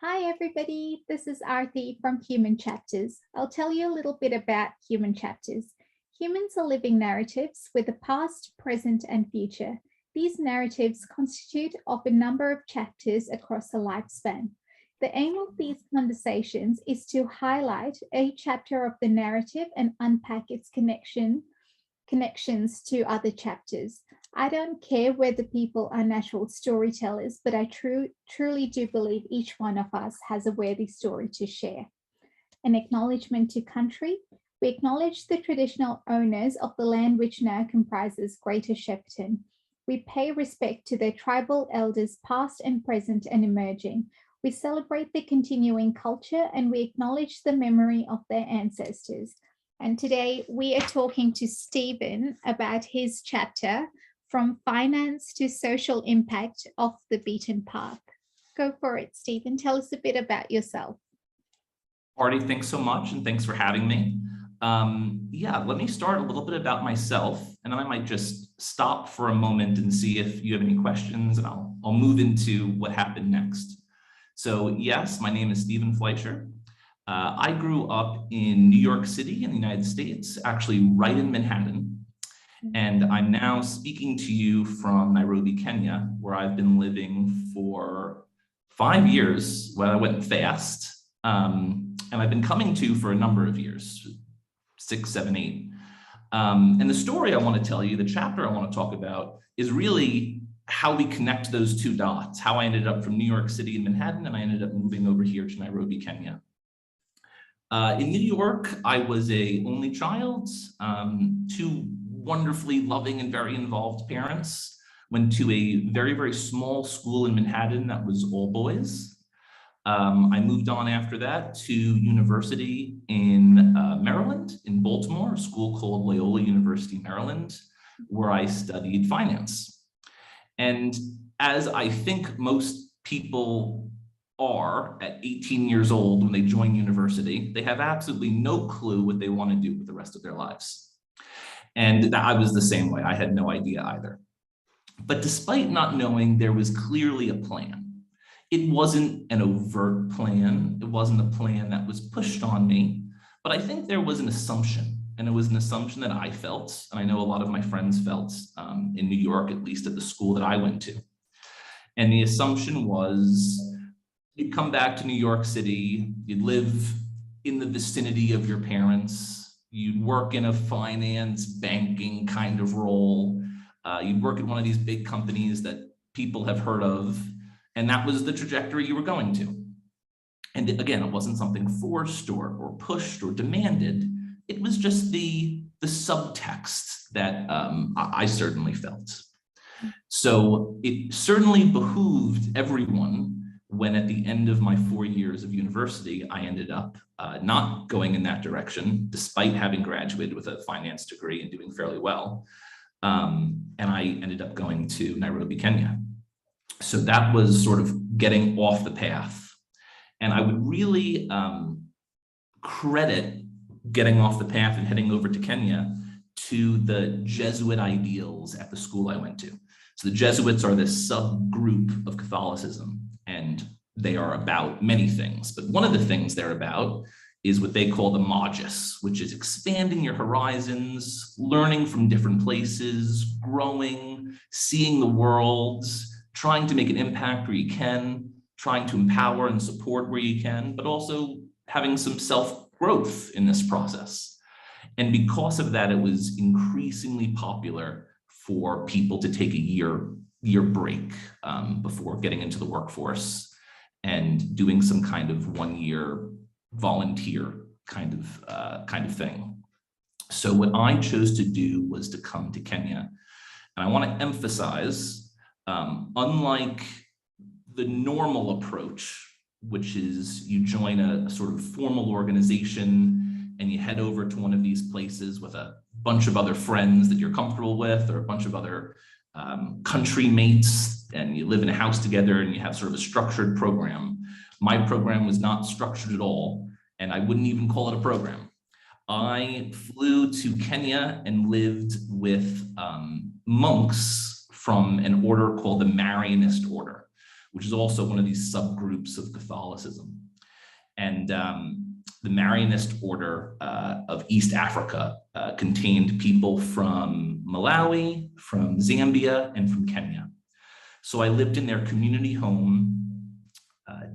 Hi, everybody. This is Arti from Human Chapters. I'll tell you a little bit about human chapters. Humans are living narratives with a past, present, and future. These narratives constitute of a number of chapters across a lifespan. The aim of these conversations is to highlight a chapter of the narrative and unpack its connections to other chapters. I don't care whether people are natural storytellers, but I truly do believe each one of us has a worthy story to share. An acknowledgement to country. We acknowledge the traditional owners of the land which now comprises Greater Shepparton. We pay respect to their tribal elders, past and present and emerging. We celebrate their continuing culture and we acknowledge the memory of their ancestors. And today we are talking to Stephen about his chapter, From Finance to Social Impact of the Beaten Path. Go for it, Stephen. Tell us a bit about yourself. Arti, thanks so much, and thanks for having me. Let me start a little bit about myself, and then I might just stop for a moment and see if you have any questions, and I'll move into what happened next. So yes, my name is Stephen Fleischer. I grew up in New York City in the United States, actually right in Manhattan. And I'm now speaking to you from Nairobi, Kenya, where I've been living for 5 years. Well, I went fast. And I've been coming to for a number of years, 6, 7, 8. And the story I want to tell you, the chapter I want to talk about, is really how we connect those two dots, how I ended up from New York City and Manhattan, and I ended up moving over here to Nairobi, Kenya. In New York, I was an only child, 2 wonderfully loving and very involved parents. Went to a very, very small school in Manhattan that was all boys. I moved on after that to university in Maryland, in Baltimore, a school called Loyola University, Maryland, where I studied finance. And as I think most people are at 18 years old when they join university, they have absolutely no clue what they want to do with the rest of their lives. And I was the same way. I had no idea either. But despite not knowing, there was clearly a plan. It wasn't an overt plan. It wasn't a plan that was pushed on me, but I think there was an assumption, and it was an assumption that I felt, and I know a lot of my friends felt in New York, at least at the school that I went to. And the assumption was you'd come back to New York City, you'd live in the vicinity of your parents, you'd work in a finance, banking kind of role, you'd work at one of these big companies that people have heard of, and that was the trajectory you were going to. And again, it wasn't something forced or pushed or demanded. It was just the subtext that I certainly felt. So it certainly behooved everyone when at the end of my 4 years of university, I ended up not going in that direction, despite having graduated with a finance degree and doing fairly well. And I ended up going to Nairobi, Kenya. So that was sort of getting off the path. And I would really credit getting off the path and heading over to Kenya to the Jesuit ideals at the school I went to. So the Jesuits are this subgroup of Catholicism, and they are about many things. But one of the things they're about is what they call the Magis, which is expanding your horizons, learning from different places, growing, seeing the world, trying to make an impact where you can, trying to empower and support where you can, but also having some self-growth in this process. And because of that, it was increasingly popular for people to take a year break before getting into the workforce and doing some kind of 1-year volunteer kind of thing. So what I chose to do was to come to Kenya. And I want to emphasize, unlike the normal approach, which is you join a sort of formal organization and you head over to one of these places with a bunch of other friends that you're comfortable with, or a bunch of other country mates, and you live in a house together and you have sort of a structured program. My program was not structured at all, and I wouldn't even call it a program. I flew to Kenya and lived with monks from an order called the Marianist order, which is also one of these subgroups of Catholicism. And the Marianist order of East Africa contained people from Malawi, from Zambia, and from Kenya. So I lived in their community home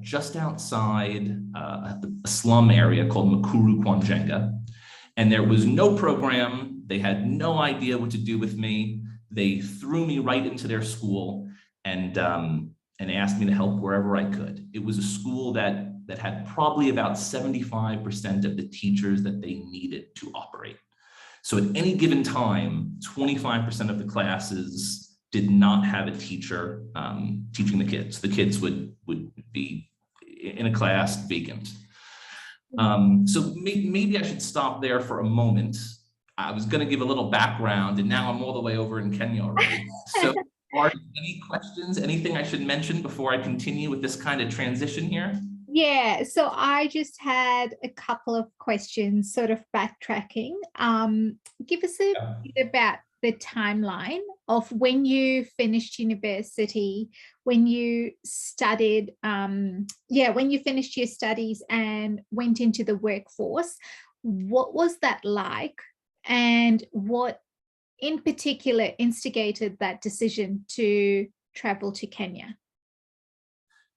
just outside a slum area called Makuru Kwanjenga. And there was no program. They had no idea what to do with me. They threw me right into their school and asked me to help wherever I could. It was a school that had probably about 75% of the teachers that they needed to operate. So at any given time, 25% of the classes did not have a teacher teaching the kids. The kids would be in a class vacant. So maybe I should stop there for a moment. I was going to give a little background, and now I'm all the way over in Kenya already. So are there any questions, anything I should mention before I continue with this kind of transition here? Yeah, so I just had a couple of questions, sort of backtracking. Give us a bit about the timeline of when you finished university, when you studied, when you finished your studies and went into the workforce. What was that like? And what in particular instigated that decision to travel to Kenya?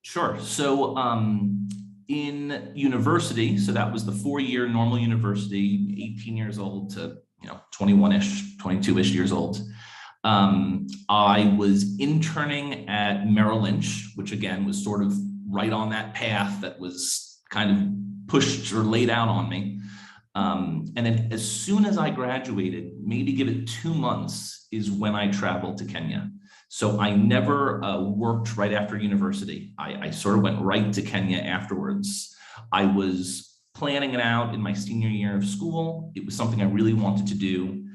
Sure. So in university, so that was the 4-year normal university, 18 years old to 21-ish, 22-ish years old. I was interning at Merrill Lynch, which again was sort of right on that path that was kind of pushed or laid out on me. And then as soon as I graduated, maybe give it 2 months, is when I traveled to Kenya. So I never worked right after university. I sort of went right to Kenya afterwards. I was planning it out in my senior year of school. It was something I really wanted to do.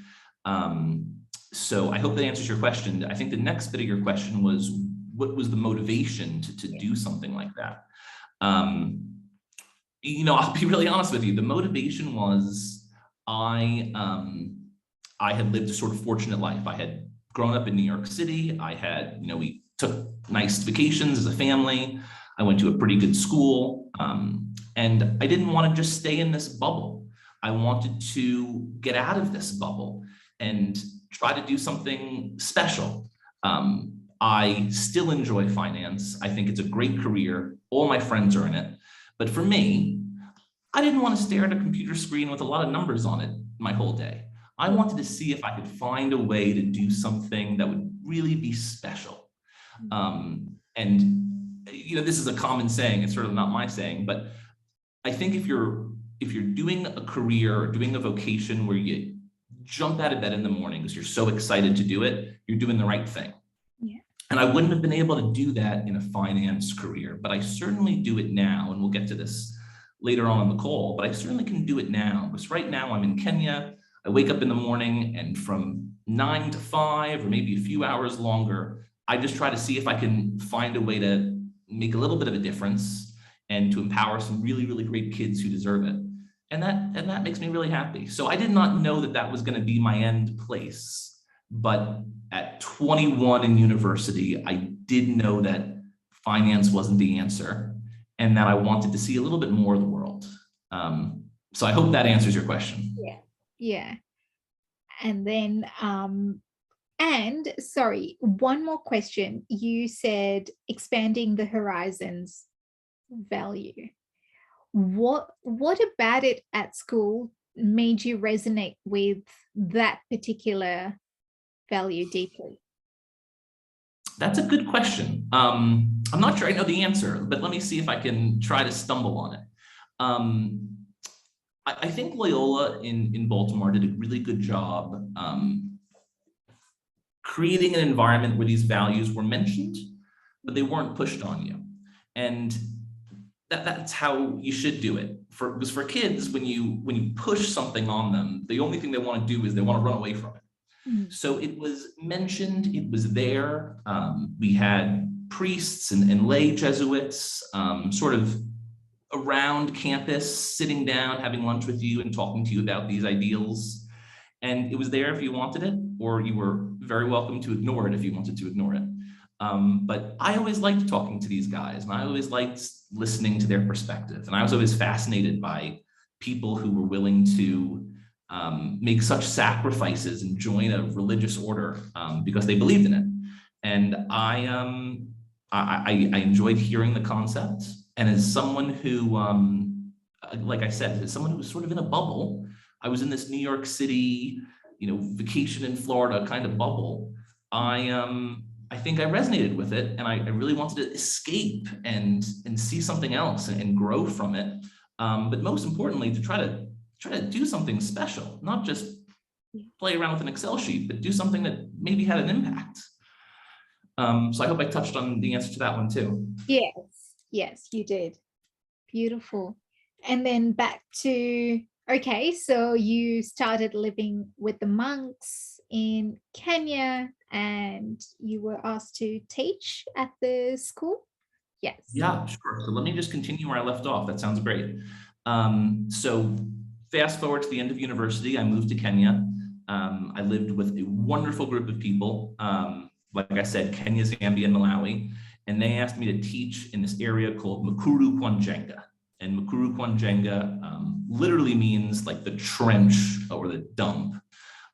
So I hope that answers your question. I think the next bit of your question was, what was the motivation to do something like that? I'll be really honest with you. The motivation was I had lived a sort of fortunate life. I had grown up in New York City. I had, we took nice vacations as a family. I went to a pretty good school. And I didn't want to just stay in this bubble. I wanted to get out of this bubble and try to do something special. I still enjoy finance. I think it's a great career. All my friends are in it. But for me, I didn't want to stare at a computer screen with a lot of numbers on it my whole day. I wanted to see if I could find a way to do something that would really be special. This is a common saying, it's sort of not my saying, but I think if you're doing a career or doing a vocation where you jump out of bed in the morning because you're so excited to do it, you're doing the right thing. Yeah. And I wouldn't have been able to do that in a finance career, but I certainly do it now. And we'll get to this later on in the call, but I certainly can do it now because right now I'm in Kenya. I wake up in the morning and from 9 to 5 or maybe a few hours longer, I just try to see if I can find a way to make a little bit of a difference and to empower some really, really great kids who deserve it. And that makes me really happy. So I did not know that was going to be my end place, but at 21 in university, I did know that finance wasn't the answer and that I wanted to see a little bit more of the world. So I hope that answers your question. Yeah. And then, sorry, one more question. You said expanding the horizons value. What about it at school made you resonate with that particular value deeply? That's a good question. I'm not sure I know the answer, but let me see if I can try to stumble on it. I think Loyola in Baltimore did a really good job creating an environment where these values were mentioned, but they weren't pushed on you. And that's how you should do it. Because for kids, when you push something on them, the only thing they want to do is they want to run away from it. Mm-hmm. So it was mentioned, it was there. We had priests and lay Jesuits sort of around campus, sitting down, having lunch with you and talking to you about these ideals. And it was there if you wanted it, or you were very welcome to ignore it if you wanted to ignore it. But I always liked talking to these guys, and I always liked listening to their perspective. And I was always fascinated by people who were willing to make such sacrifices and join a religious order because they believed in it. And I enjoyed hearing the concept. And as someone who, like I said, as someone who was sort of in a bubble, I was in this New York City, vacation in Florida kind of bubble. I think I resonated with it, and I really wanted to escape and see something else and grow from it. But most importantly, to try to do something special, not just play around with an Excel sheet, but do something that maybe had an impact. So I hope I touched on the answer to that one too. Yes, you did. Beautiful. And then back to, okay, so you started living with the monks in Kenya and you were asked to teach at the school? Yes. Yeah, sure. So let me just continue where I left off. That sounds great. So fast forward to the end of university, I moved to Kenya. I lived with a wonderful group of people. Like I said, Kenya, Zambia, and Malawi. And they asked me to teach in this area called Mukuru kwa Njenga. And Mukuru kwa Njenga literally means like the trench or the dump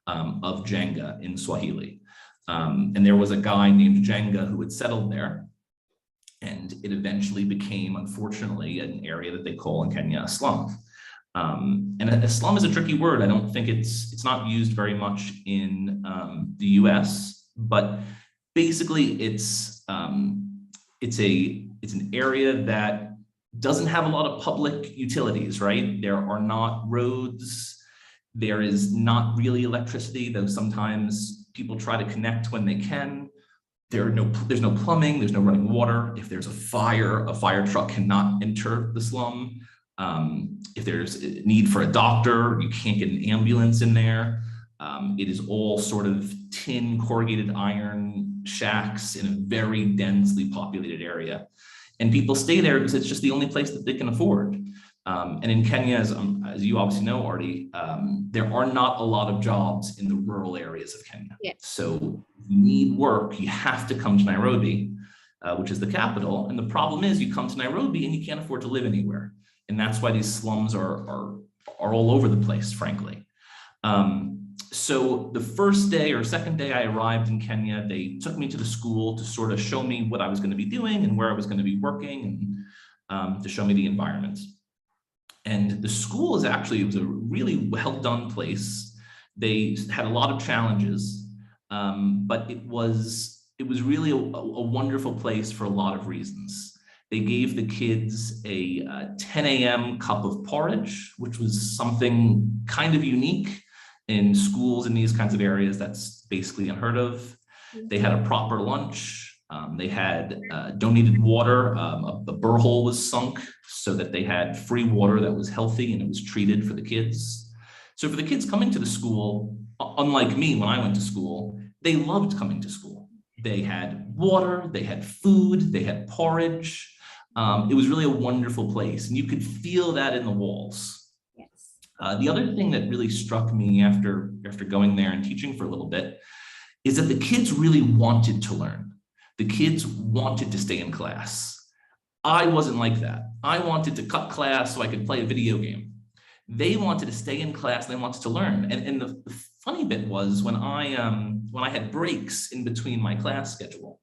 of Jenga in Swahili. And there was a guy named Jenga who had settled there. And it eventually became, unfortunately, an area that they call in Kenya a slum. And a slum is a tricky word. I don't think it's not used very much in the US, but basically it's an area that doesn't have a lot of public utilities, right? There are not roads. There is not really electricity, though sometimes people try to connect when they can. There's no plumbing, there's no running water. If there's a fire truck cannot enter the slum. If there's a need for a doctor, you can't get an ambulance in there. It is all sort of tin corrugated iron shacks in a very densely populated area. And people stay there because it's just the only place that they can afford. And in Kenya, as you obviously know, Arti, there are not a lot of jobs in the rural areas of Kenya. Yeah. So if you need work, you have to come to Nairobi, which is the capital. And the problem is you come to Nairobi and you can't afford to live anywhere. And that's why these slums are all over the place, frankly. So the first day or second day I arrived in Kenya, they took me to the school to sort of show me what I was going to be doing and where I was going to be working, and to show me the environment. And the school it was a really well done place. They had a lot of challenges, but it was really a wonderful place for a lot of reasons. They gave the kids a 10 a.m. cup of porridge, which was something kind of unique in schools in these kinds of areas. That's basically unheard of. They had a proper lunch. They had donated water. The borehole was sunk so that they had free water that was healthy and it was treated for the kids. So for the kids coming to the school, unlike me when I went to school, they loved coming to school. They had water, they had food, they had porridge. It was really a wonderful place, and you could feel that in the walls. Yes. The other thing that really struck me after going there and teaching for a little bit is that the kids really wanted to learn. The kids wanted to stay in class. I wasn't like that. I wanted to cut class so I could play a video game. They wanted to stay in class and they wanted to learn. And the funny bit was when I had breaks in between my class schedule,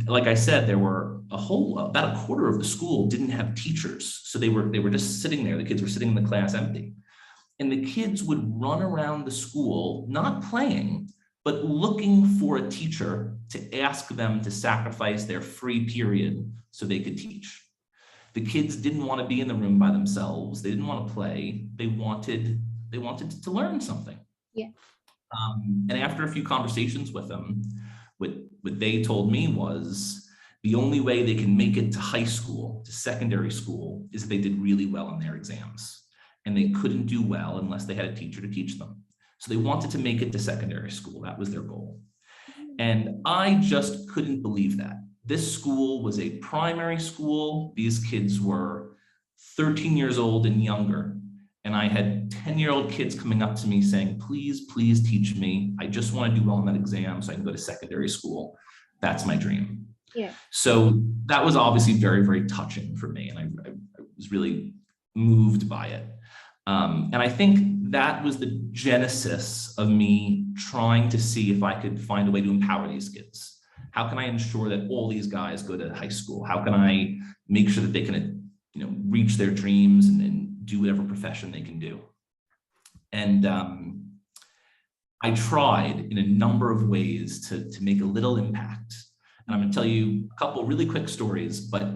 like I said, there were about a quarter of the school didn't have teachers. So they were just sitting there. The kids were sitting in the class empty. And the kids would run around the school, not playing, but looking for a teacher to ask them to sacrifice their free period so they could teach. The kids didn't want to be in the room by themselves. They didn't want to play. They wanted to learn something. Yeah. And after a few conversations with them, what they told me was the only way they can make it to high school, to secondary school, is if they did really well in their exams. And they couldn't do well unless they had a teacher to teach them. So they wanted to make it to secondary school. That was their goal. And I just couldn't believe that. This school was a primary school. These kids were 13 years old and younger. And I had 10-year-old kids coming up to me saying, please, please teach me. I just want to do well on that exam so I can go to secondary school. That's my dream. Yeah. So that was obviously very, very touching for me. And I was really moved by it. And I think that was the genesis of me trying to see if I could find a way to empower these kids. How can I ensure that all these guys go to high school? How can I make sure that they can, reach their dreams and do whatever profession they can do? And I tried in a number of ways to make a little impact. And I'm going to tell you a couple really quick stories, but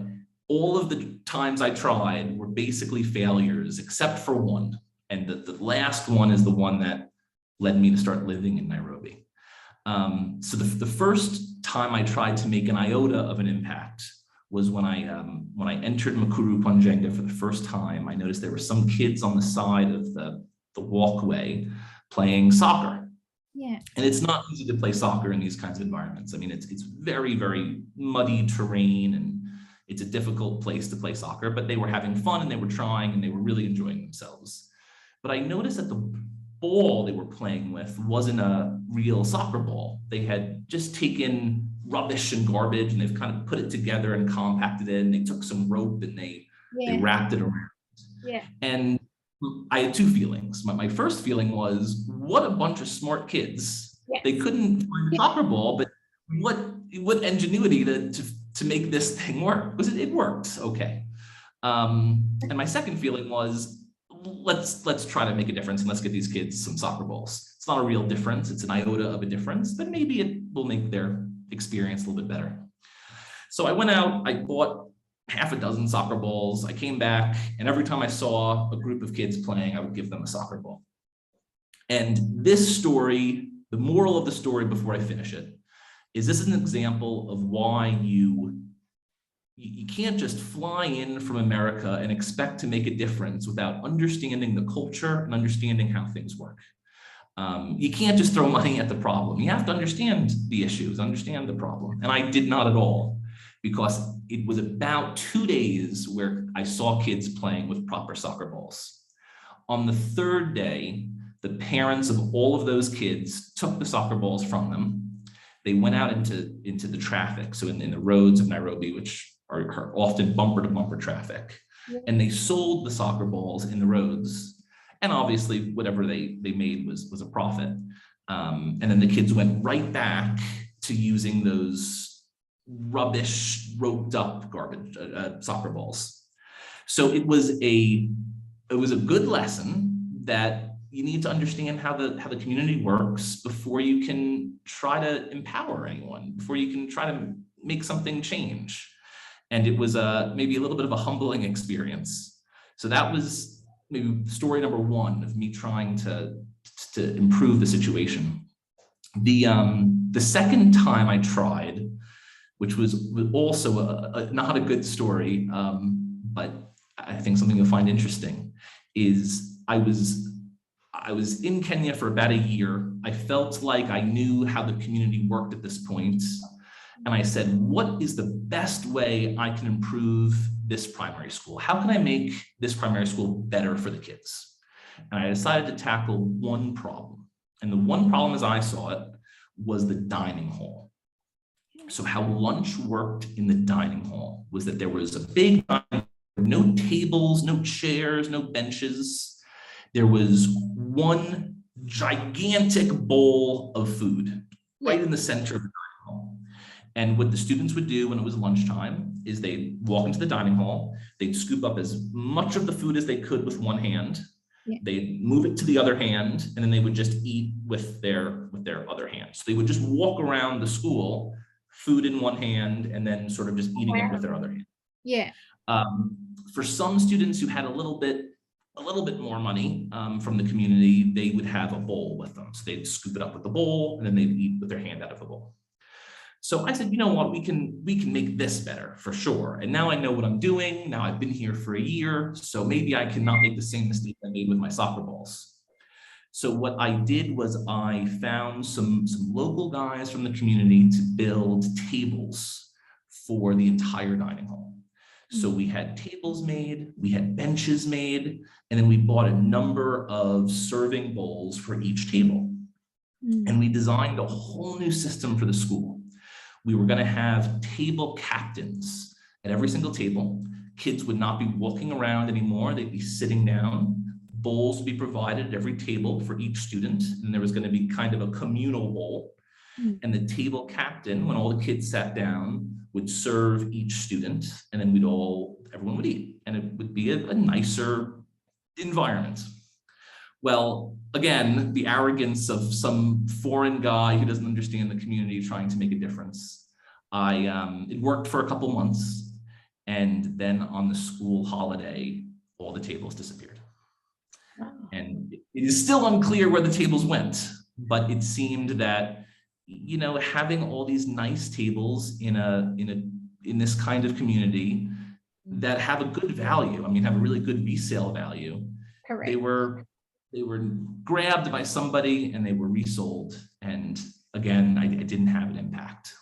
all of the times I tried were basically failures, except for one. And the last one is the one that led me to start living in Nairobi. So the first time I tried to make an iota of an impact was when I entered Makuru Panjenga for the first time. I noticed there were some kids on the side of the walkway playing soccer. Yeah. And it's not easy to play soccer in these kinds of environments. I mean, it's very, very muddy terrain, and it's a difficult place to play soccer, but they were having fun and they were trying and they were really enjoying themselves. But I noticed that the ball they were playing with wasn't a real soccer ball. They had just taken rubbish and garbage and they've kind of put it together and compacted it, and they took some rope and they wrapped it around. Yeah. And I had two feelings. My first feeling was, what a bunch of smart kids. Yes. They couldn't find a soccer ball, but what ingenuity to make this thing work, because it worked okay. And my second feeling was, let's try to make a difference and let's get these kids some soccer balls. It's not a real difference, it's an iota of a difference, but maybe it will make their experience a little bit better. So I went out, I bought half a dozen soccer balls. I came back, and every time I saw a group of kids playing, I would give them a soccer ball. And this story, the moral of the story before I finish it, is this is an example of why you can't just fly in from America and expect to make a difference without understanding the culture and understanding how things work. You can't just throw money at the problem. You have to understand the issues, understand the problem. And I did not at all, because it was about 2 days where I saw kids playing with proper soccer balls. On the third day, the parents of all of those kids took the soccer balls from them. They went out into the traffic, so in the roads of Nairobi, which are often bumper to bumper traffic, and they sold the soccer balls in the roads. And obviously whatever they made was a profit. And then the kids went right back to using those rubbish roped up garbage soccer balls. So it was a good lesson that you need to understand how the community works before you can try to empower anyone, before you can try to make something change. And it was maybe a little bit of a humbling experience. So that was maybe story number one of me trying to improve the situation. The second time I tried, which was also not a good story, but I think something you'll find interesting, is I was in Kenya for about a year. I felt like I knew how the community worked at this point. And I said, what is the best way I can improve this primary school? How can I make this primary school better for the kids? And I decided to tackle one problem. And the one problem as I saw it was the dining hall. So how lunch worked in the dining hall was that there was a big dining hall, no tables, no chairs, no benches. There was one gigantic bowl of food right in the center of the dining hall. And what the students would do when it was lunchtime is they'd walk into the dining hall, they'd scoop up as much of the food as they could with one hand, they'd move it to the other hand, and then they would just eat with their other hand. So they would just walk around the school, food in one hand, and then sort of just eating it with their other hand. Yeah. For some students who had a little bit more money from the community, they would have a bowl with them. So they'd scoop it up with the bowl, and then they'd eat with their hand out of the bowl. So I said, you know what, we can make this better for sure. And now I know what I'm doing. Now I've been here for a year, so maybe I cannot make the same mistake I made with my soccer balls. So what I did was I found some local guys from the community to build tables for the entire dining hall. So we had tables made, we had benches made, and then we bought a number of serving bowls for each table. And we designed a whole new system for the school, We were going to have table captains at every single table. Kids would not be walking around anymore. They'd be sitting down. Bowls would be provided at every table for each student. And there was going to be kind of a communal bowl. And the table captain, when all the kids sat down, would serve each student, and then everyone would eat. And it would be a nicer environment. Well, again, the arrogance of some foreign guy who doesn't understand the community trying to make a difference. It worked for a couple months, and then on the school holiday, all the tables disappeared. And it is still unclear where the tables went, but it seemed that, you know, having all these nice tables in this kind of community that have a good value, I mean, have a really good resale value. Correct. They were grabbed by somebody and they were resold. And again, I didn't have an impact.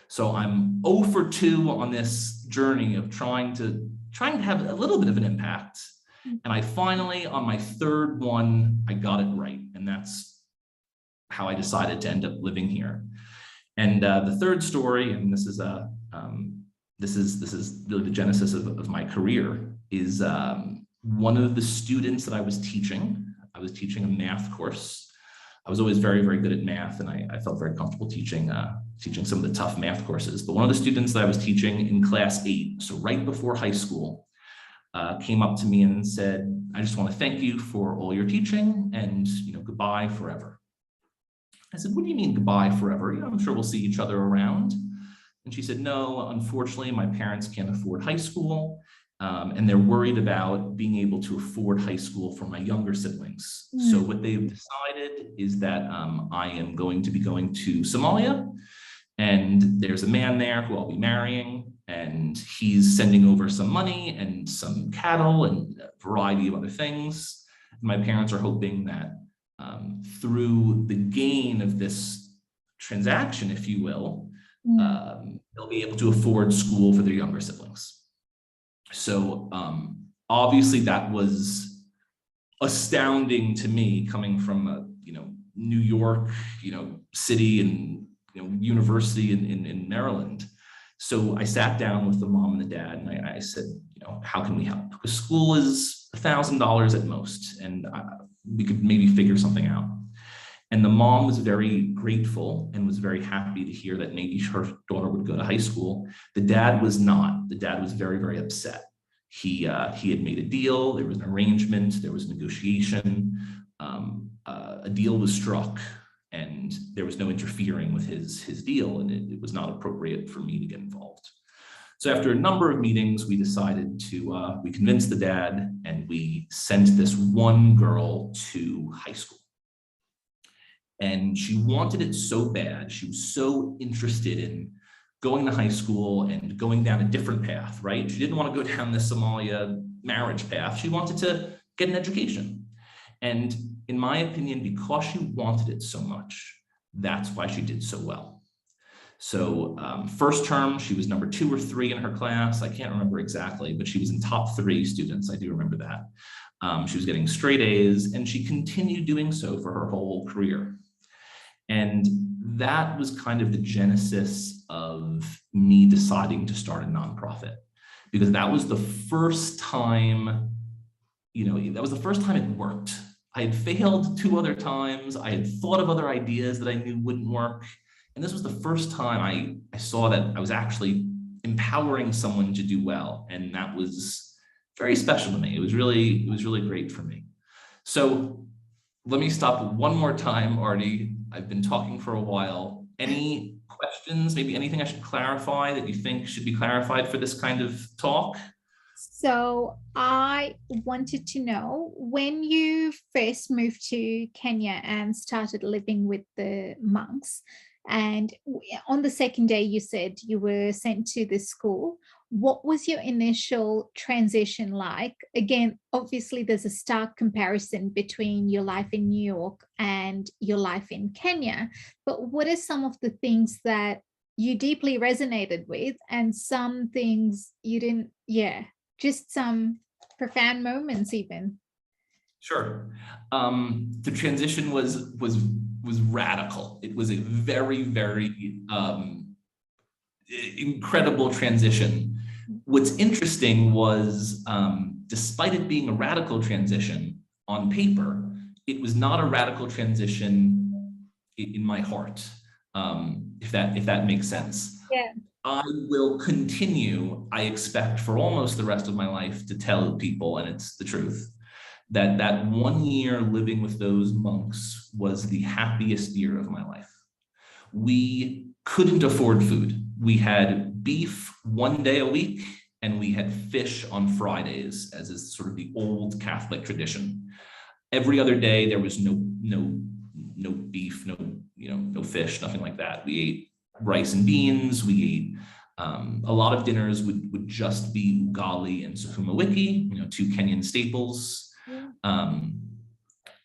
So I'm 0 for 2 on this journey of trying to have a little bit of an impact. And I finally, on my third one, I got it right. And that's how I decided to end up living here. And the third story, and this is really the genesis of my career, is one of the students that I was teaching a math course. I was always very, very good at math, and I felt very comfortable teaching some of the tough math courses. But one of the students that I was teaching in class 8, so right before high school, came up to me and said, "I just want to thank you for all your teaching, and goodbye forever." I said, "What do you mean goodbye forever? I'm sure we'll see each other around." And she said, "No, unfortunately, my parents can't afford high school. And they're worried about being able to afford high school for my younger siblings. So what they've decided is that I am going to be going to Somalia, and there's a man there who I'll be marrying, and he's sending over some money and some cattle and a variety of other things. My parents are hoping that through the gain of this transaction, if you will, they'll be able to afford school for their younger siblings." So obviously that was astounding to me, coming from New York, city and university in Maryland. So I sat down with the mom and the dad, and I said, how can we help? Because school is $1,000 at most, and we could maybe figure something out. And the mom was very grateful and was very happy to hear that maybe her daughter would go to high school. The dad was not. The dad was very, very upset. He had made a deal. There was an arrangement. There was negotiation. A deal was struck, and there was no interfering with his deal, and it was not appropriate for me to get involved. So after a number of meetings, we decided to, we convinced the dad, and we sent this one girl to high school. And she wanted it so bad. She was so interested in going to high school and going down a different path, right? She didn't want to go down the Somalia marriage path. She wanted to get an education. And in my opinion, because she wanted it so much, that's why she did so well. So first term, she was number 2 or 3 in her class. I can't remember exactly, but she was in top 3 students. I do remember that. She was getting straight A's, and she continued doing so for her whole career. And that was kind of the genesis of me deciding to start a nonprofit, because that was the first time, that was the first time it worked. I had failed 2 other times. I had thought of other ideas that I knew wouldn't work. And this was the first time I saw that I was actually empowering someone to do well. And that was very special to me. It was really great for me. So let me stop one more time, Arti. I've been talking for a while. Any questions, maybe anything I should clarify that you think should be clarified for this kind of talk? So I wanted to know, when you first moved to Kenya and started living with the monks, and on the second day you said you were sent to the school, what was your initial transition like? Again, obviously there's a stark comparison between your life in New York and your life in Kenya, but what are some of the things that you deeply resonated with, and some things you didn't? Just some profound moments even. Sure. The transition was radical. It was a very, very incredible transition. What's interesting was, despite it being a radical transition on paper, it was not a radical transition in my heart, if that makes sense. Yeah. I will continue, I expect, for almost the rest of my life to tell people, and it's the truth, that 1 year living with those monks was the happiest year of my life. We couldn't afford food. We had beef 1 day a week, and we had fish on Fridays, as is sort of the old Catholic tradition. Every other day there was no beef, no fish, nothing like that. We ate rice and beans. We ate a lot of dinners would just be ugali and sukuma wiki, 2 Kenyan staples.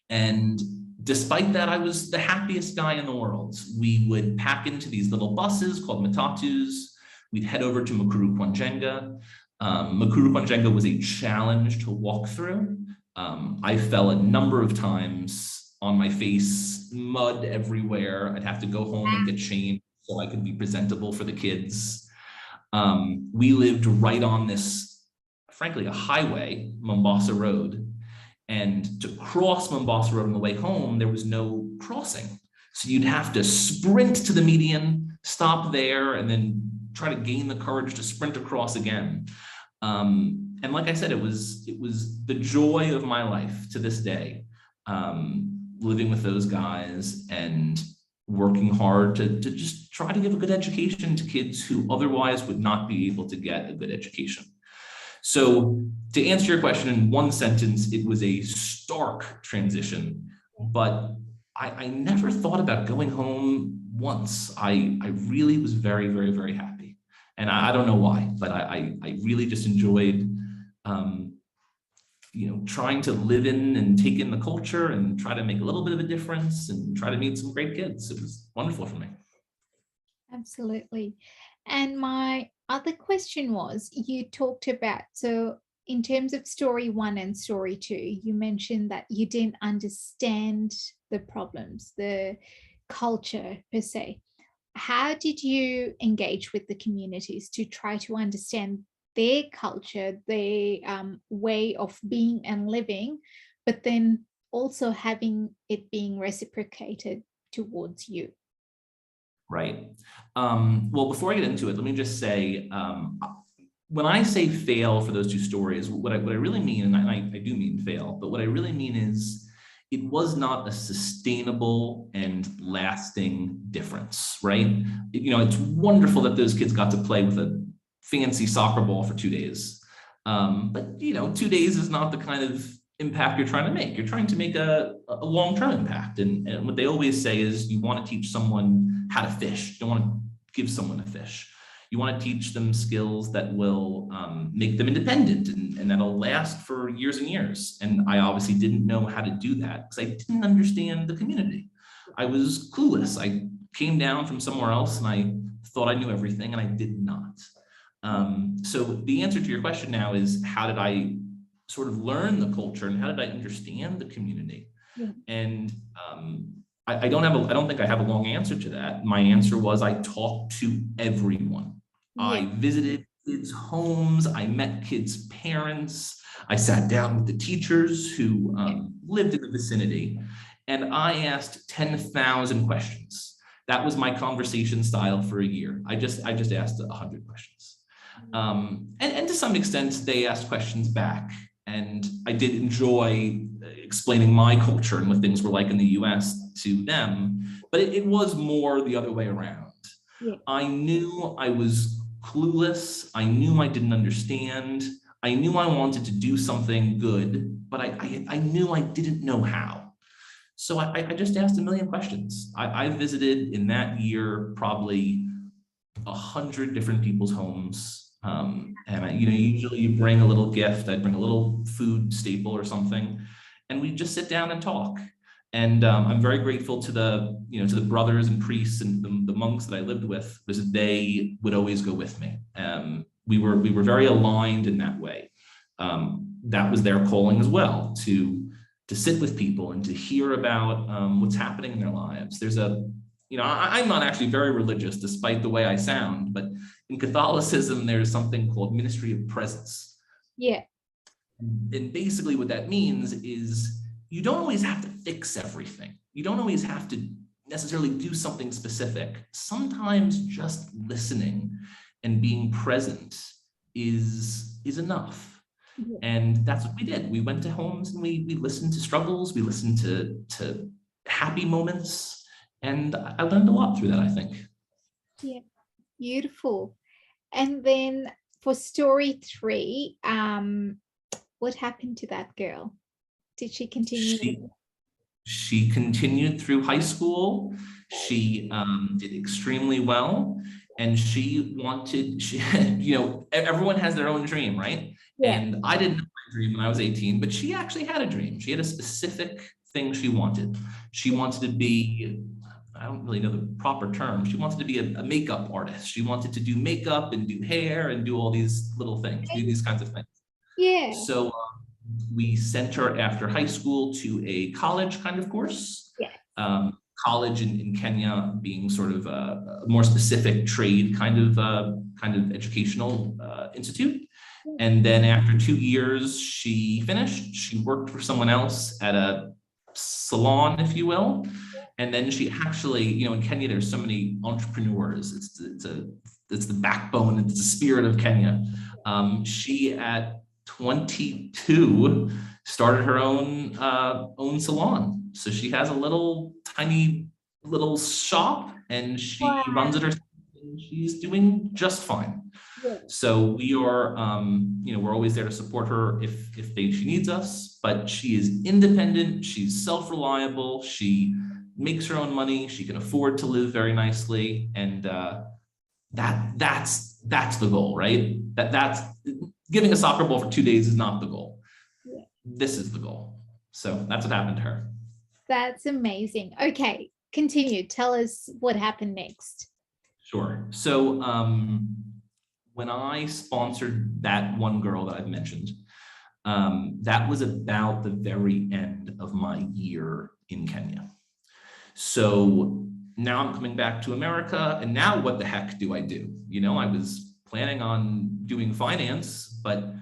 And despite that, I was the happiest guy in the world. We would pack into these little buses called matatus. We'd head over to Mukuru Kwanjenga. Mukuru Kwanjenga was a challenge to walk through. I fell a number of times on my face, mud everywhere. I'd have to go home and get changed so I could be presentable for the kids. We lived right on this, frankly, a highway, Mombasa Road. And to cross Mombasa Road on the way home, there was no crossing. So you'd have to sprint to the median, stop there, and then try to gain the courage to sprint across again. And like I said, it was the joy of my life to this day, living with those guys and working hard to just try to give a good education to kids who otherwise would not be able to get a good education. So to answer your question in one sentence, it was a stark transition, but I never thought about going home once. I really was very, very, very happy. And I don't know why, but I really just enjoyed, trying to live in and take in the culture and try to make a little bit of a difference and try to meet some great kids. It was wonderful for me. Absolutely. And my other question was, you talked about, so in terms of story 1 and story 2, you mentioned that you didn't understand the problems, the culture per se. How did you engage with the communities to try to understand their culture, their way of being and living, but then also having it being reciprocated towards you? Right. Well, before I get into it, let me just say, when I say fail for those 2 stories, what I really mean, and I do mean fail, but what I really mean is it was not a sustainable and lasting difference, right? It's wonderful that those kids got to play with a fancy soccer ball for 2 days. But 2 days is not the kind of impact you're trying to make. You're trying to make a long-term impact. And what they always say is you want to teach someone how to fish. You don't want to give someone a fish. You want to teach them skills that will make them independent and that'll last for years and years. And I obviously didn't know how to do that because I didn't understand the community. I was clueless. I came down from somewhere else and I thought I knew everything and I did not. So the answer to your question now is, how did I sort of learn the culture and how did I understand the community? Yeah. And I don't think I have a long answer to that. My answer was I talked to everyone. Yeah. I visited kids' homes. I met kids' parents. I sat down with the teachers who lived in the vicinity, and I asked 10,000 questions. That was my conversation style for a year. I just asked 100 questions. And to some extent, they asked questions back. And I did enjoy explaining my culture and what things were like in the US to them, but it was more the other way around. Yeah. I knew I was clueless. I knew I didn't understand. I knew I wanted to do something good, but I knew I didn't know how. So I just asked a million questions. I visited in that year probably 100 different people's homes. And usually you bring a little gift. I'd bring a little food staple or something, and we just sit down and talk. And I'm very grateful to the brothers and priests and the monks that I lived with, because they would always go with me. We were very aligned in that way. That was their calling as well, to sit with people and to hear about what's happening in their lives. There's a I'm not actually very religious despite the way I sound, but in Catholicism, there's something called ministry of presence. Yeah. And basically what that means is you don't always have to fix everything. You don't always have to necessarily do something specific. Sometimes just listening and being present is enough. Yeah. And that's what we did. We went to homes and we listened to struggles, we listened to happy moments, and I learned a lot through that, I think. Yeah. Beautiful. And then for story 3, what happened to that girl? Did she continue? She continued through high school. She did extremely well, and everyone has their own dream, right? Yeah. And I didn't know my dream when I was 18, but she actually had a dream. She had a specific thing she wanted. She wanted to be, I don't really know the proper term. She wanted to be a makeup artist. She wanted to do makeup and do hair and do all these little things, do these kinds of things. Yeah. So we sent her after high school to a college kind of course. Yeah. College in Kenya being sort of a more specific trade kind of educational institute. And then after 2 years, she finished. She worked for someone else at a salon, if you will. And then she actually, in Kenya, there's so many entrepreneurs. It's the backbone, it's the spirit of Kenya. She at 22 started her own salon. So she has a tiny little shop, and she runs it herself, and she's doing just fine. Yeah. So we are, we're always there to support her if she needs us, but she is independent, she's self-reliable, she makes her own money, she can afford to live very nicely, and that's the goal, right? That's giving a soccer ball for 2 days is not the goal. Yeah. This is the goal. So that's what happened to her. That's amazing. Okay, continue. Tell us what happened next. Sure. So when I sponsored that one girl that I've mentioned, that was about the very end of my year in Kenya. So now I'm coming back to America, and now what the heck do I do? I was planning on doing finance, but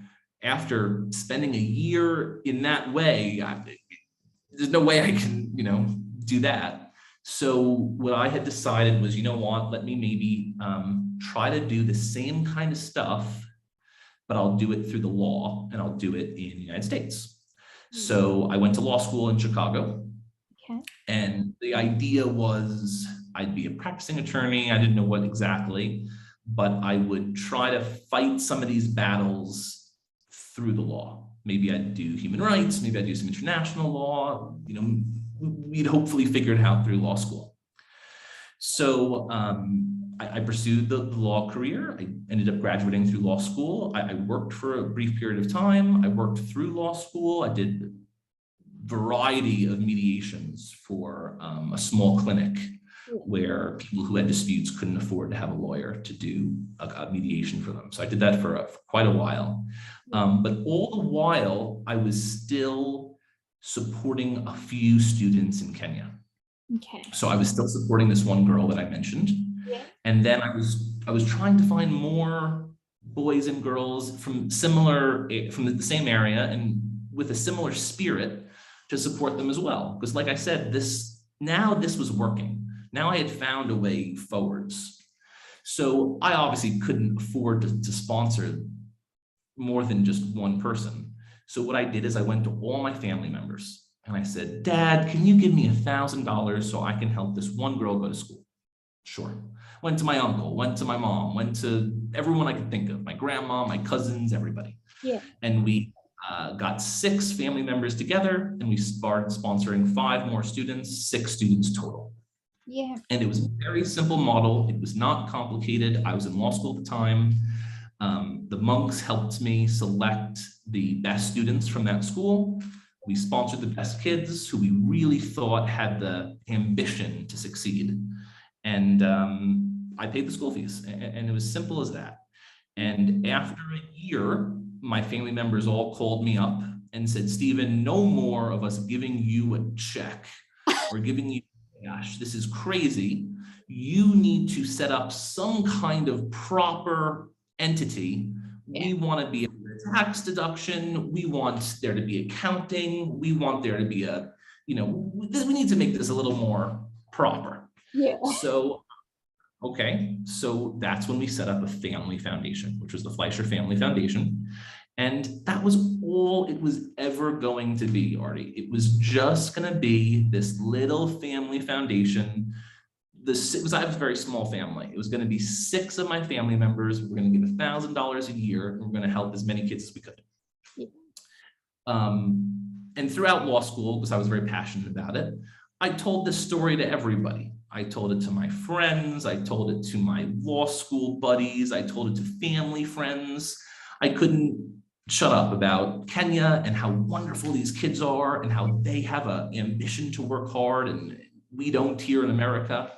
after spending a year in that way, there's no way I can, do that. So what I had decided was, let me maybe try to do the same kind of stuff, but I'll do it through the law, and I'll do it in the United States. So I went to law school in Chicago. Okay. And the idea was I'd be a practicing attorney. I didn't know what exactly, but I would try to fight some of these battles through the law. Maybe I'd do human rights, maybe I'd do some international law, we'd hopefully figure it out through law school. So I pursued the law career. I ended up graduating through law school. I worked for a brief period of time. I worked through law school. I did a variety of mediations for a small clinic where people who had disputes couldn't afford to have a lawyer to do a mediation for them. So I did that for quite a while. But all the while, I was still supporting a few students in Kenya. Okay. So I was still supporting this one girl that I mentioned. Yeah. And then I was trying to find more boys and girls from the same area and with a similar spirit to support them as well. Because like I said, this was working. Now I had found a way forwards. So I obviously couldn't afford to sponsor more than just one person. So what I did is I went to all my family members and I said, Dad, can you give me $1,000 so I can help this one girl go to school? Sure. Went to my uncle, went to my mom, went to everyone I could think of, my grandma, my cousins, everybody. Yeah. And we got 6 family members together and we started sponsoring 5 more students, 6 students total. Yeah. And it was a very simple model. It was not complicated. I was in law school at the time. The monks helped me select the best students from that school. We sponsored the best kids who we really thought had the ambition to succeed. And I paid the school fees, and it was simple as that. And after a year, my family members all called me up and said, Stephen, no more of us giving you a check or giving you cash. This is crazy. you need to set up some kind of proper entity. We want to be a tax deduction. We want there to be accounting. We want there to be a, we need to make this a little more proper. Yeah. So, okay, so that's when we set up a family foundation, which was the Fleischer Family Foundation. And that was all it was ever going to be, Arti. It was just going to be this little family foundation. I have a very small family. It was going to be 6 of my family members. We were going to give $1,000 a year. And we're going to help as many kids as we could. Yeah. And throughout law school, because I was very passionate about it, I told this story to everybody. I told it to my friends. I told it to my law school buddies. I told it to family friends. I couldn't shut up about Kenya and how wonderful these kids are and how they have an ambition to work hard and we don't here in America.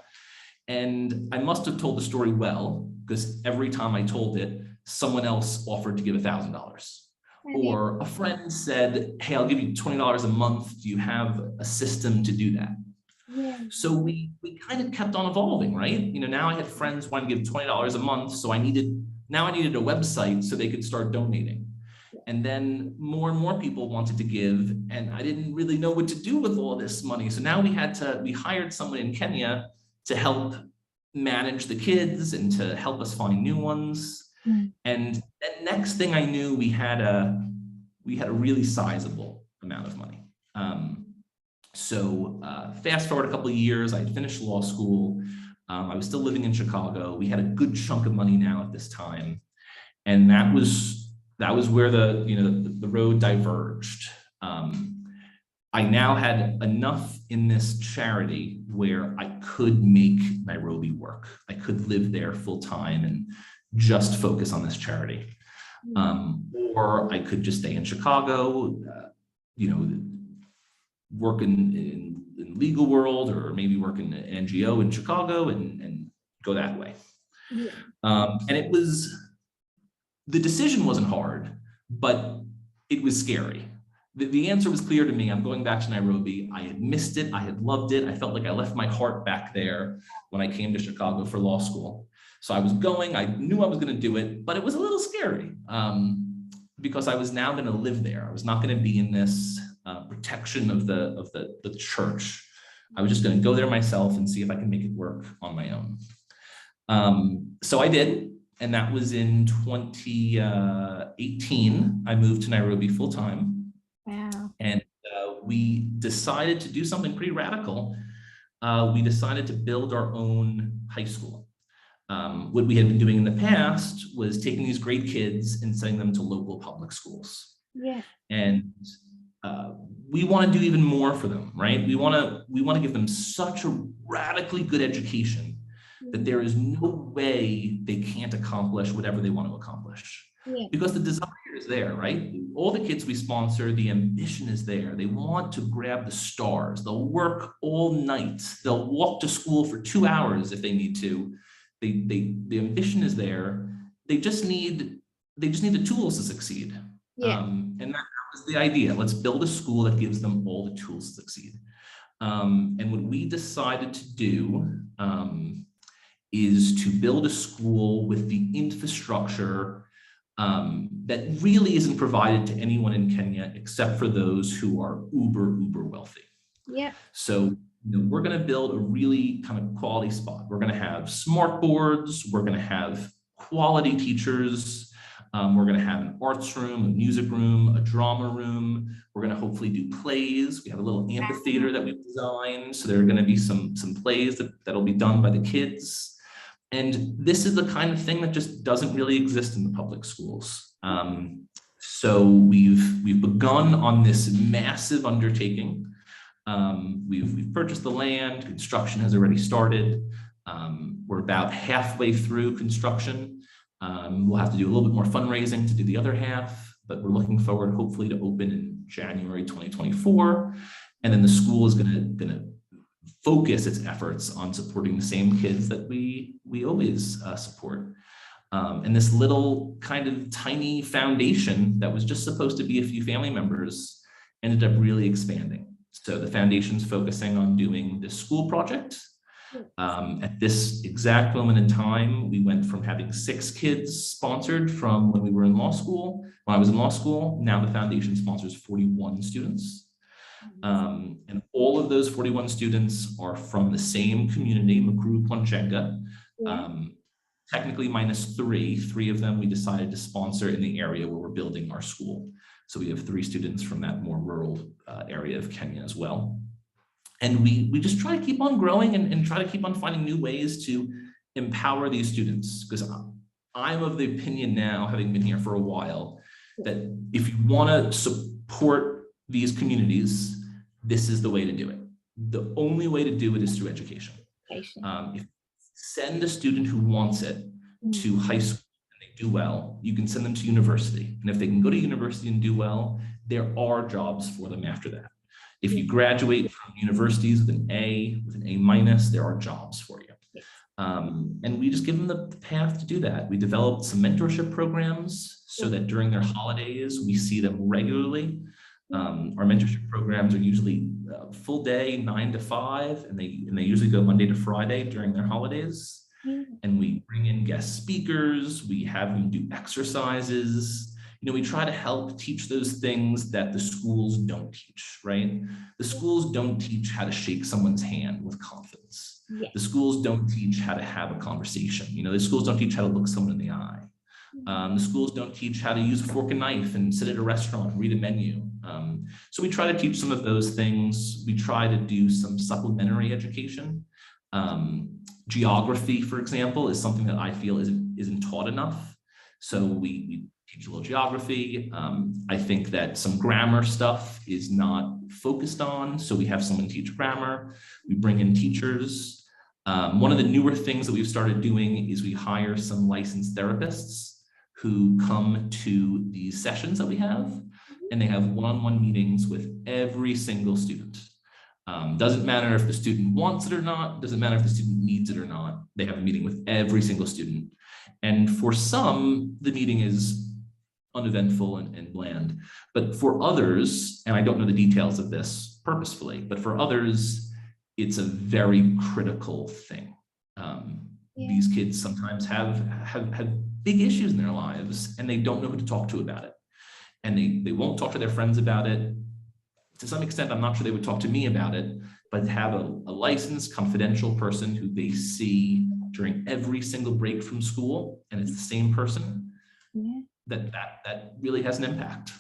And I must have told the story well, because every time I told it, someone else offered to give $1,000. Or a friend said, hey, I'll give you $20 a month. Do you have a system to do that? Yeah. So we kind of kept on evolving, right? Now I had friends wanting to give $20 a month. So I needed a website so they could start donating. And then more and more people wanted to give, and I didn't really know what to do with all this money. So now we hired someone in Kenya to help manage the kids and to help us find new ones. Mm. And the next thing I knew, we had a really sizable amount of money. So fast forward a couple of years, I had finished law school. I was still living in Chicago. We had a good chunk of money now at this time. And that was where the road diverged. I now had enough in this charity where I could make Nairobi work. I could live there full time and just focus on this charity. Or I could just stay in Chicago, work in legal world, or maybe work in an NGO in Chicago and go that way. Yeah. And the decision wasn't hard, but it was scary. The answer was clear to me. I'm going back to Nairobi. I had missed it. I had loved it. I felt like I left my heart back there when I came to Chicago for law school. So I was going. I knew I was going to do it, but it was a little scary because I was now going to live there. I was not going to be in this protection of the church. I was just going to go there myself and see if I can make it work on my own. So I did. And that was in 2018. I moved to Nairobi full time. Wow. And we decided to do something pretty radical. We decided to build our own high school. What we had been doing in the past was taking these great kids and sending them to local public schools. Yeah. And we want to do even more for them, right? We want to give them such a radically good education that there is no way they can't accomplish whatever they want to accomplish. Yeah. Because the desire is there, right? All the kids we sponsor, the ambition is there. They want to grab the stars. They'll work all night. They'll walk to school for 2 hours if they need to. The ambition is there. They just need the tools to succeed. Yeah. And that was the idea. Let's build a school that gives them all the tools to succeed. And what we decided to do is to build a school with the infrastructure that really isn't provided to anyone in Kenya except for those who are uber wealthy. Yeah. So we're going to build a really kind of quality spot. We're going to have smart boards. We're going to have quality teachers. We're going to have an arts room, a music room, a drama room. We're going to hopefully do plays. We have a little amphitheater that we've designed. So there are going to be some plays that'll be done by the kids. And this is the kind of thing that just doesn't really exist in the public schools. So we've begun on this massive undertaking. We've purchased the land. Construction has already started. We're about halfway through construction. We'll have to do a little bit more fundraising to do the other half, but we're looking forward hopefully to open in January 2024. And then the school is gonna focus its efforts on supporting the same kids that we always support. And this little kind of tiny foundation that was just supposed to be a few family members ended up really expanding. So the foundation's focusing on doing this school project. At this exact moment in time, we went from having 6 kids sponsored from when we were in law school. When I was in law school, now the foundation sponsors 41 students. And all of those 41 students are from the same community, Makuru Ponchenga. Technically minus 3 of them we decided to sponsor in the area where we're building our school. So we have 3 students from that more rural area of Kenya as well. And we just try to keep on growing and try to keep on finding new ways to empower these students. Because I'm of the opinion now, having been here for a while, that if you want to support these communities, this is the way to do it. The only way to do it is through education. If you send a student who wants it to high school and they do well, you can send them to university. And if they can go to university and do well, there are jobs for them after that. If you graduate from universities with an A, with an A-, there are jobs for you. And we just give them the path to do that. We developed some mentorship programs so that during their holidays, we see them regularly. Our mentorship programs are usually full day, 9 to 5, and they usually go Monday to Friday during their holidays. And we bring in guest speakers, we have them do exercises. You know, we try to help teach those things that the schools don't teach, right? The schools don't teach how to shake someone's hand with confidence. The schools don't teach how to have a conversation. You know, the schools don't teach how to look someone in the eye. The schools don't teach how to use a fork and knife and sit at a restaurant and read a menu. So we try to teach some of those things. We try to do some supplementary education. Geography, for example, is something that I feel isn't taught enough. So we teach a little geography. I think that some grammar stuff is not focused on. So we have someone teach grammar. We bring in teachers. One of the newer things that we've started doing is we hire some licensed therapists who come to these sessions that we have, and they have one-on-one meetings with every single student. Doesn't matter if the student wants it or not, doesn't matter if the student needs it or not, they have a meeting with every single student. And for some, the meeting is uneventful and bland, but for others, and I don't know the details of this purposefully, but for others, it's a very critical thing. These kids sometimes have big issues in their lives and they don't know who to talk to about it. And they won't talk to their friends about it. To some extent, I'm not sure they would talk to me about it, but have a licensed, confidential person who they see during every single break from school, and it's the same person, that really has an impact.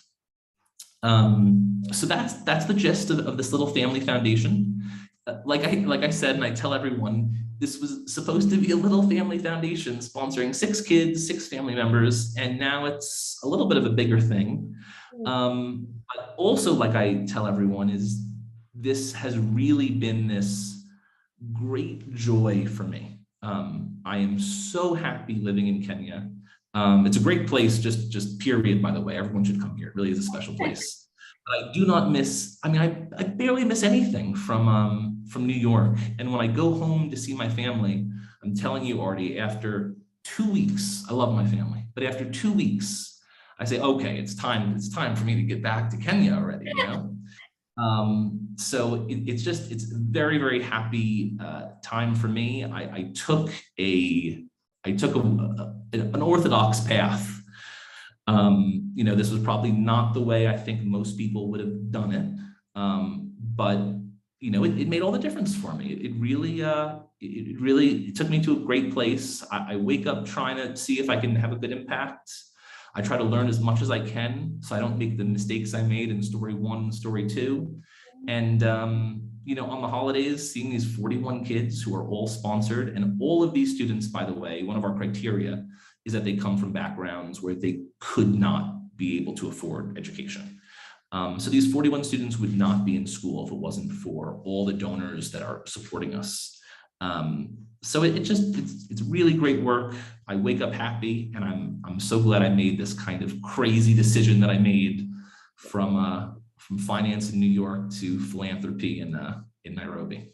So that's the gist of this little family foundation. Like I said, and I tell everyone, this was supposed to be a little family foundation sponsoring 6 kids, 6 family members, and now it's a little bit of a bigger thing. But also, like I tell everyone, is this has really been this great joy for me. I am so happy living in Kenya. It's a great place, just period, by the way. Everyone should come here. It really is a special place. But I do not miss, I mean, I barely miss anything from New York. And when I go home to see my family, I'm telling you, Arti, after 2 weeks, I love my family, but after 2 weeks, I say, okay, it's time for me to get back to Kenya already, you know? So it's a very, very happy time for me. I took an orthodox path. You know, this was probably not the way I think most people would have done it. But, you know, it made all the difference for me. It really took me to a great place. I wake up trying to see if I can have a good impact. I try to learn as much as I can so I don't make the mistakes I made in story 1 and story 2. And, you know, on the holidays, seeing these 41 kids who are all sponsored, and all of these students, by the way, one of our criteria is that they come from backgrounds where they could not be able to afford education. So these 41 students would not be in school if it wasn't for all the donors that are supporting us. So it's really great work. I wake up happy, and I'm so glad I made this kind of crazy decision that I made from finance in New York to philanthropy in Nairobi.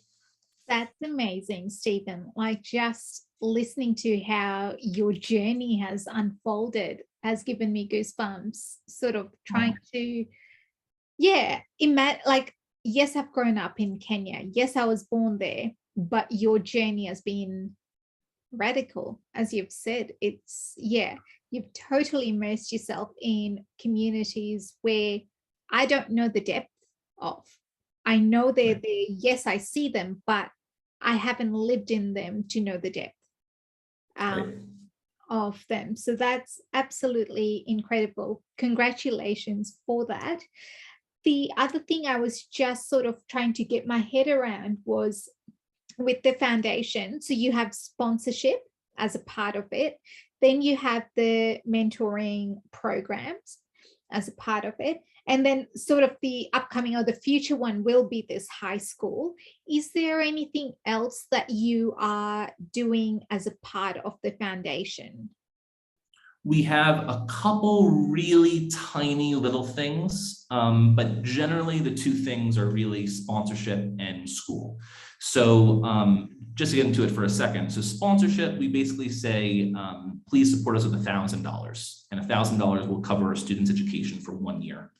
That's amazing, Stephen. Like, just listening to how your journey has unfolded has given me goosebumps, sort of trying to, like, yes, I've grown up in Kenya. Yes, I was born there, but your journey has been radical, as you've said. It's, yeah, you've totally immersed yourself in communities where I don't know the depth of. I know they're there, yes, I see them, but I haven't lived in them to know the depth Right. of them. So that's absolutely incredible. Congratulations for that. The other thing I was just sort of trying to get my head around was with the foundation. So you have sponsorship as a part of it. Then you have the mentoring programs as a part of it. And then sort of the upcoming or the future one will be this high school. Is there anything else that you are doing as a part of the foundation? We have a couple really tiny little things, but generally the two things are really sponsorship and school. So just to get into it for a second. So sponsorship, we basically say, please support us with $1,000, and $1,000 will cover a student's education for 1 year.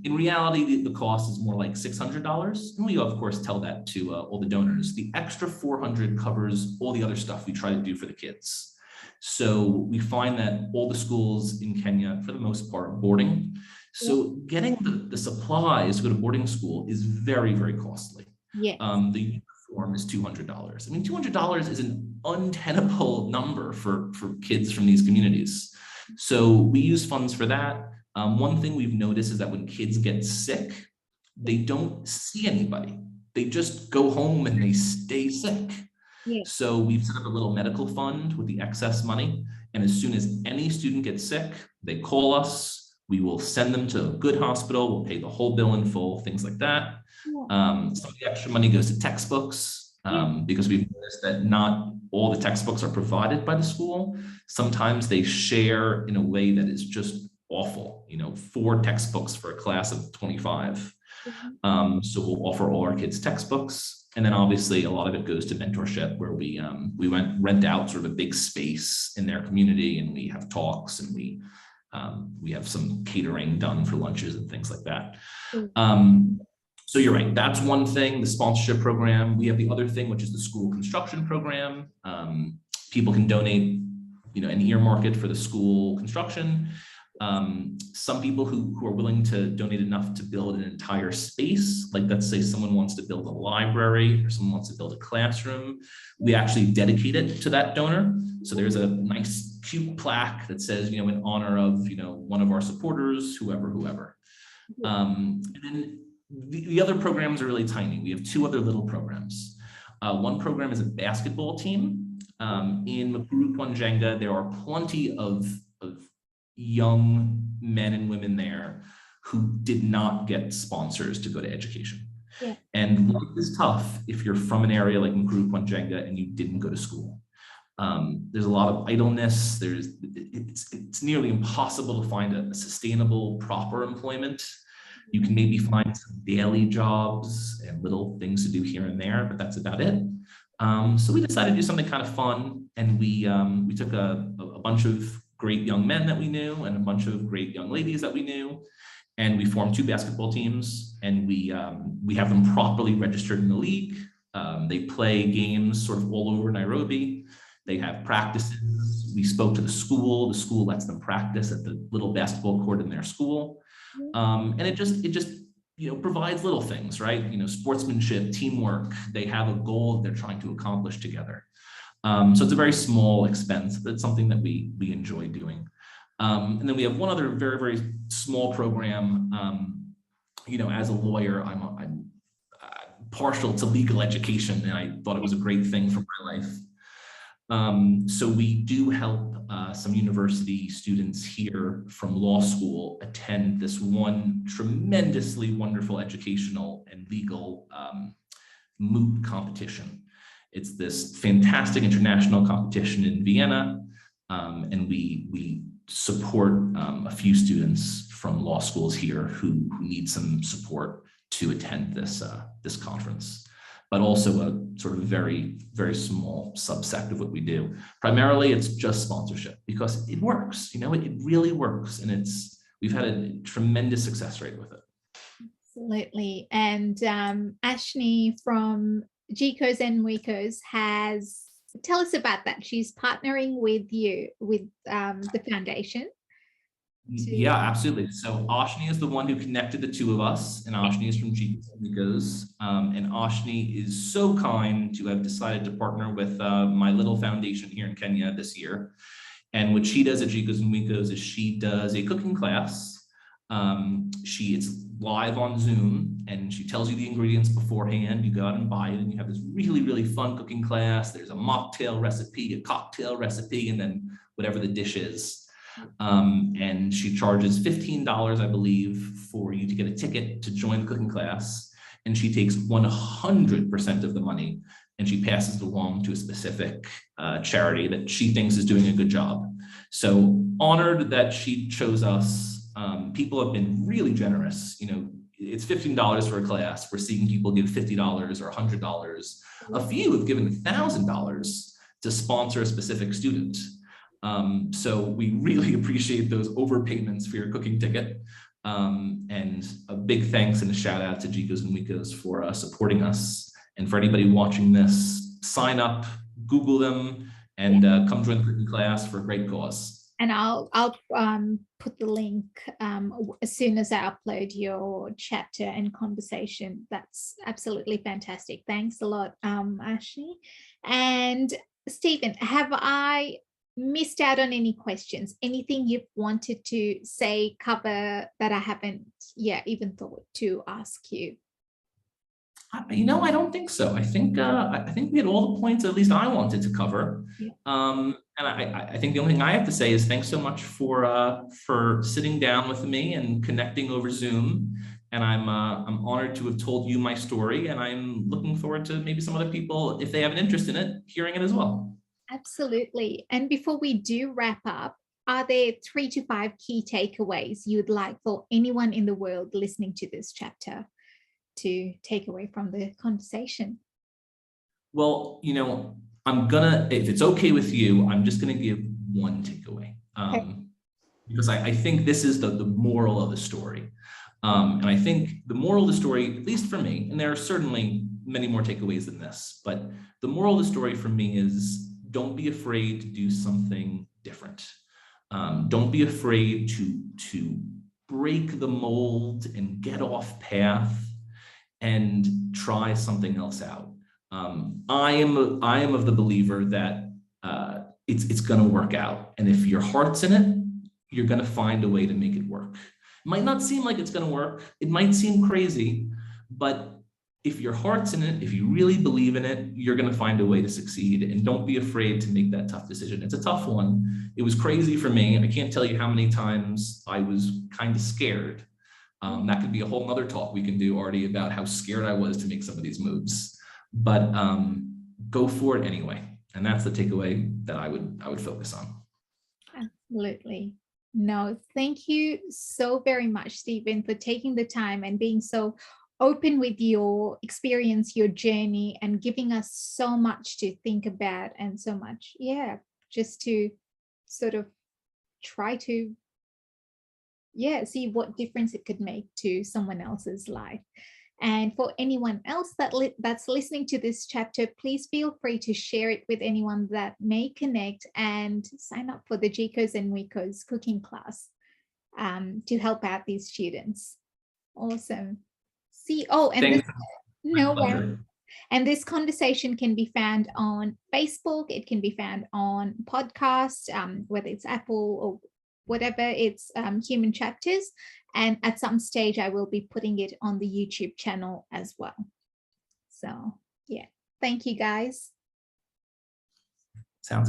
In reality, the cost is more like $600, and we of course tell that to all the donors. The extra $400 covers all the other stuff we try to do for the kids. So we find that all the schools in Kenya, for the most part, are boarding. So getting the supplies to go to boarding school is very, very costly. Yes. The uniform is $200. I mean, $200 is an untenable number for kids from these communities. So we use funds for that. One thing we've noticed is that when kids get sick, they don't see anybody. They just go home and they stay sick. Yeah. So we've set up a little medical fund with the excess money. And as soon as any student gets sick, they call us. We will send them to a good hospital. We'll pay the whole bill in full, things like that. Some of the extra money goes to textbooks because we've noticed that not all the textbooks are provided by the school. Sometimes they share in a way that is just awful. 4 textbooks for a class of 25. So we'll offer all our kids textbooks. And then obviously a lot of it goes to mentorship, where we rent out sort of a big space in their community, and we have talks, and we have some catering done for lunches and things like that. So you're right, that's one thing, the sponsorship program. We have the other thing, which is the school construction program. People can donate, and earmark it for the school construction. Some people who are willing to donate enough to build an entire space, like let's say someone wants to build a library or someone wants to build a classroom, we actually dedicate it to that donor. So there's a nice cute plaque that says, in honor of, one of our supporters, whoever. And then the other programs are really tiny. We have 2 other little programs. One program is a basketball team. In Mukuru Kwanjenga, there are plenty of young men and women there who did not get sponsors to go to education. Yeah. And life is tough if you're from an area like Mukuru Kwanjenga and you didn't go to school. There's a lot of idleness. It's nearly impossible to find a sustainable, proper employment. You can maybe find some daily jobs and little things to do here and there, but that's about it. So we decided to do something kind of fun, and we took a bunch of great young men that we knew and a bunch of great young ladies that we knew, and we formed 2 basketball teams, and we have them properly registered in the league. They play games sort of all over Nairobi. They have practices. We spoke to the school. The school lets them practice at the little basketball court in their school, and it just provides little things, right? Sportsmanship, teamwork. They have a goal that they're trying to accomplish together. So it's a very small expense, but it's something that we enjoy doing. And then we have one other very, very small program. As a lawyer, I'm partial to legal education, and I thought it was a great thing for my life. So we do help some university students here from law school attend this one tremendously wonderful educational and legal moot competition. It's this fantastic international competition in Vienna, and we support a few students from law schools here who need some support to attend this conference, but also a sort of very, very small subsect of what we do. Primarily, it's just sponsorship because it works. It really works, and we've had a tremendous success rate with it. Absolutely. And Ashni, from Jikos and Wikos has, tell us about that. She's partnering with you, with the foundation. Yeah, absolutely. So Ashni is the one who connected the two of us, and Ashni is from Jikos and Wikos. And Ashni is so kind to have decided to partner with my little foundation here in Kenya this year. And what she does at Jikos and Wikos is she does a cooking class. It's live on Zoom, and she tells you the ingredients beforehand. You go out and buy it, and you have this really, really fun cooking class. There's a mocktail recipe, a cocktail recipe, and then whatever the dish is. And she charges $15, I believe, for you to get a ticket to join the cooking class. And she takes 100% of the money and she passes it along to a specific charity that she thinks is doing a good job. So honored that she chose us. People have been really generous. You know, it's $15 for a class. We're seeing people give $50 or $100. A few have given $1,000 to sponsor a specific student. So we really appreciate those overpayments for your cooking ticket. And a big thanks and a shout out to Jikos and Wikos for supporting us. And for anybody watching this, sign up, Google them, and come join the cooking class for a great cause. And I'll put the link as soon as I upload your chapter and conversation. That's absolutely fantastic. Thanks a lot, Ashni. And Stephen, have I missed out on any questions? Anything you've wanted to say, cover that I haven't even thought to ask you? You know, I don't think so. I think we had all the points at least I wanted to cover. Yeah. And I think the only thing I have to say is thanks so much for sitting down with me and connecting over Zoom. And I'm honored to have told you my story, and I'm looking forward to maybe some other people, if they have an interest in it, hearing it as well. Absolutely. And before we do wrap up, are there 3 to 5 key takeaways you'd like for anyone in the world listening to this chapter to take away from the conversation? Well, you know, if it's okay with you, I'm just gonna give one takeaway. Because I think this is the moral of the story. And I think the moral of the story, at least for me, and there are certainly many more takeaways than this, but the moral of the story for me is don't be afraid to do something different. Don't be afraid to break the mold and get off path and try something else out. I am of the believer that it's going to work out, and if your heart's in it, you're going to find a way to make it work. It might not seem like it's going to work. It might seem crazy, but if your heart's in it, if you really believe in it, you're going to find a way to succeed. And don't be afraid to make that tough decision. It's a tough one. It was crazy for me. I can't tell you how many times I was kind of scared. That could be a whole nother talk we can do, Arti, about how scared I was to make some of these moves. But go for it anyway. And that's the takeaway that I would focus on. Absolutely. No, thank you so very much, Stephen, for taking the time and being so open with your experience, your journey, and giving us so much to think about and so much, just to sort of try to, see what difference it could make to someone else's life. And for anyone else that's listening to this chapter, please feel free to share it with anyone that may connect and sign up for the Jikos and Wikos cooking class to help out these students. Awesome. And this conversation can be found on Facebook. It can be found on podcasts, whether it's Apple or whatever, it's Human Chapters. And at some stage, I will be putting it on the YouTube channel as well. So, thank you, guys. Sounds good.